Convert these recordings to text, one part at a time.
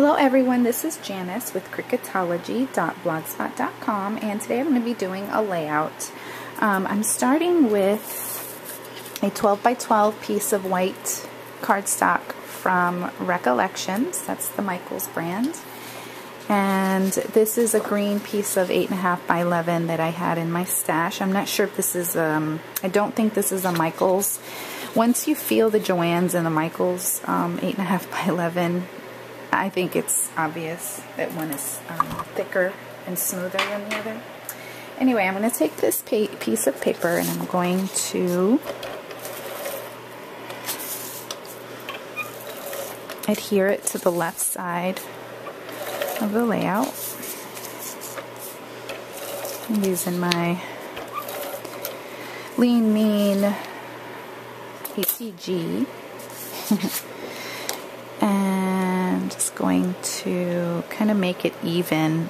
Hello everyone, this is Janice with Cricketology.blogspot.com, and today I'm going to be doing a layout. I'm starting with a 12 by 12 piece of white cardstock from Recollections. That's the Michaels brand. And this is a green piece of 8.5 by 11 that I had in my stash. I'm not sure if this is, I don't think this is a Michaels. Once you feel the Joann's and the Michaels 8.5 by 11, I think it's obvious that one is thicker and smoother than the other. Anyway, I'm going to take this piece of paper and I'm going to adhere it to the left side of the layout. I'm using my Lean Mean ATG. And just going to kind of make it even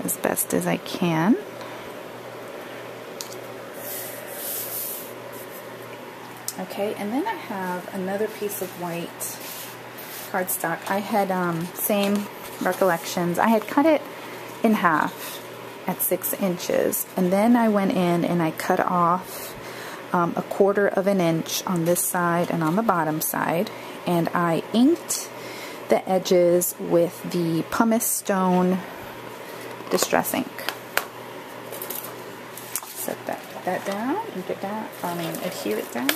as best as I can. Okay, and then I have another piece of white cardstock. I had same Recollections. I had cut it in half at 6 inches, and then I went in and I cut off 1/4 of an inch on this side and on the bottom side, and I inked the edges with the Pumice Stone Distress ink. Set that down, ink it down, adhere it down.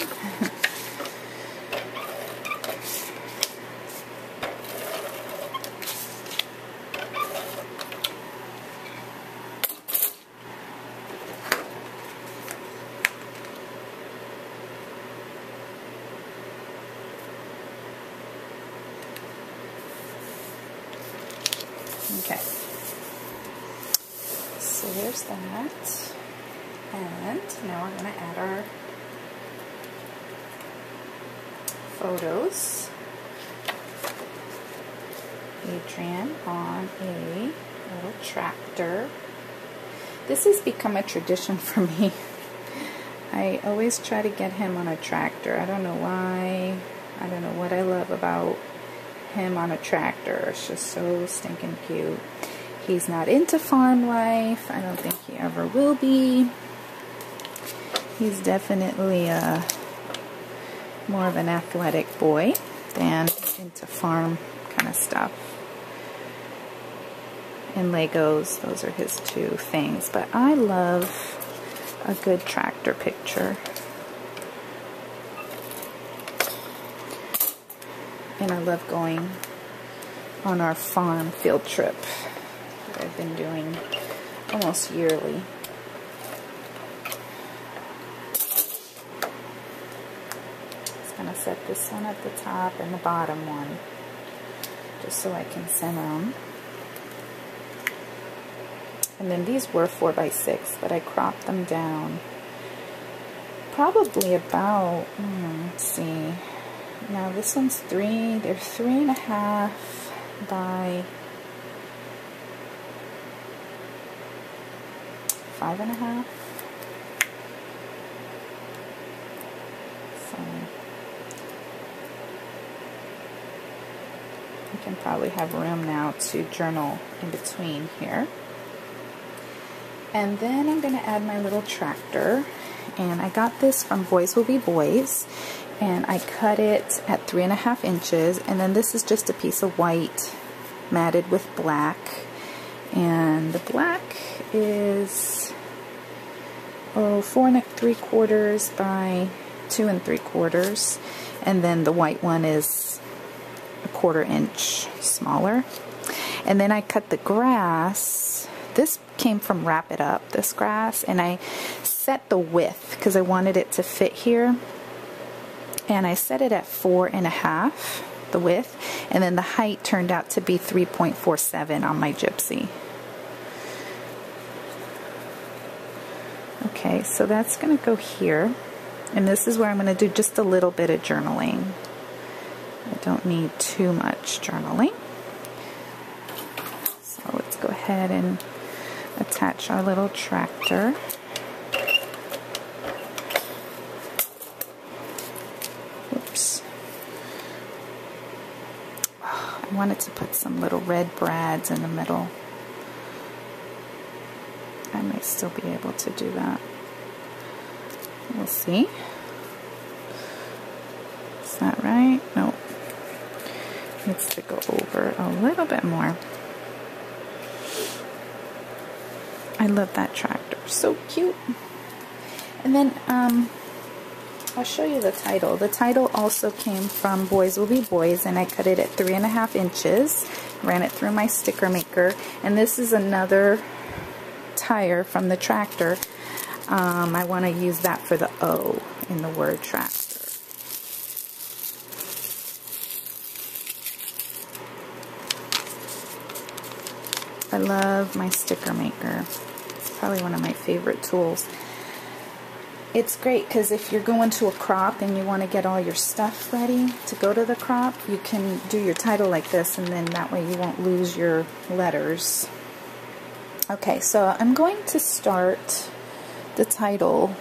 Okay, so there's that, and now we're going to add our photos. Adrian on a little tractor. This has become a tradition for me. I always try to get him on a tractor. I don't know why. I don't know what I love about him on a tractor. It's just so stinking cute. He's not into farm life. I don't think he ever will be. He's definitely more of an athletic boy than into farm kind of stuff. And Legos, those are his two things. But I love a good tractor picture. And I love going on our farm field trip that I've been doing almost yearly. Just going to set this one at the top and the bottom one, just so I can center them. And then these were 4 by 6, but I cropped them down. Probably about, let's see. Now this one's they're 3.5 by 5.5. So I can probably have room now to journal in between here. And then I'm going to add my little tractor, and I got this from Boys Will Be Boys. And I cut it at 3.5 inches, and then this is just a piece of white matted with black, and the black is 4 3/4 by 2 3/4, and then the white one is 1/4 inch smaller. And then I cut the grass. This came from Wrap It Up, this grass, and I set the width because I wanted it to fit here. And I set it at 4.5, the width, and then the height turned out to be 3.47 on my Gypsy. Okay, so that's going to go here, and this is where I'm going to do just a little bit of journaling. I don't need too much journaling. So let's go ahead and attach our little tractor. wanted to put some little red brads in the middle. I may still be able to do that. We'll see. Is that right? Nope. Needs to go over a little bit more. I love that tractor. So cute. And then I'll show you the title. The title also came from Boys Will Be Boys, and I cut it at 3.5 inches. Ran it through my sticker maker. And this is another tire from the tractor. I want to use that for the O in the word tractor. I love my sticker maker. It's probably one of my favorite tools. It's great because if you're going to a crop and you want to get all your stuff ready to go to the crop, you can do your title like this, and then that way you won't lose your letters. Okay, so I'm going to start the title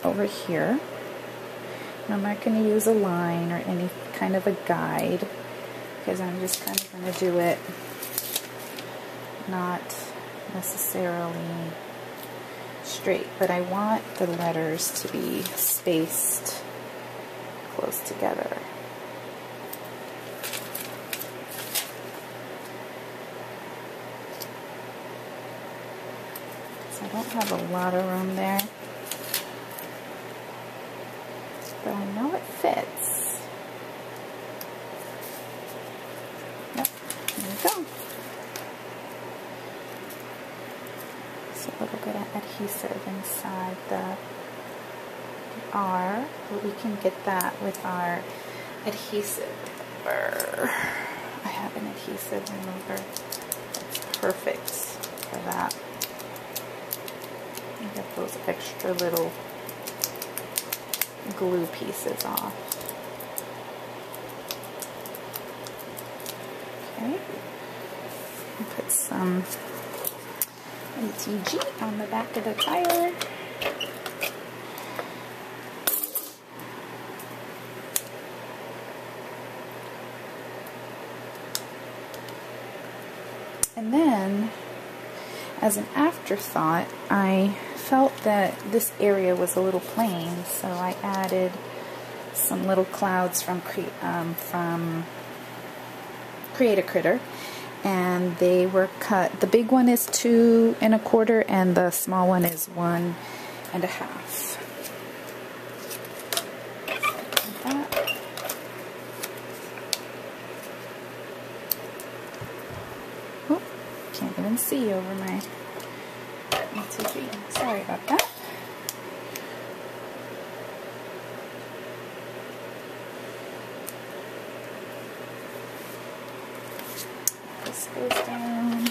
over here. I'm not going to use a line or any kind of a guide, because I'm just kind of going to do it not necessarily straight, but I want the letters to be spaced close together. So I don't have a lot of room there, but I know it fits. Yep, there we go. So a little bit of adhesive inside the R, but we can get that with our adhesive remover. I have an adhesive remover that's perfect for that. And get those extra little glue pieces off. Okay, and put some ATG on the back of the tire. And then, as an afterthought, I felt that this area was a little plain, so I added some little clouds from Create a Critter, and they were cut. The big one is 2 1/4, and the small one is 1 1/2. Like that. Oh, can't even see over my TV. Sorry about that. This goes down.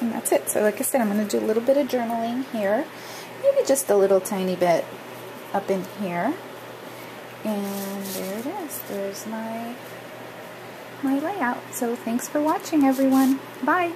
And that's it. So like I said, I'm going to do a little bit of journaling here. Maybe just a little tiny bit up in here. And there it is. There's my layout. So thanks for watching, everyone. Bye.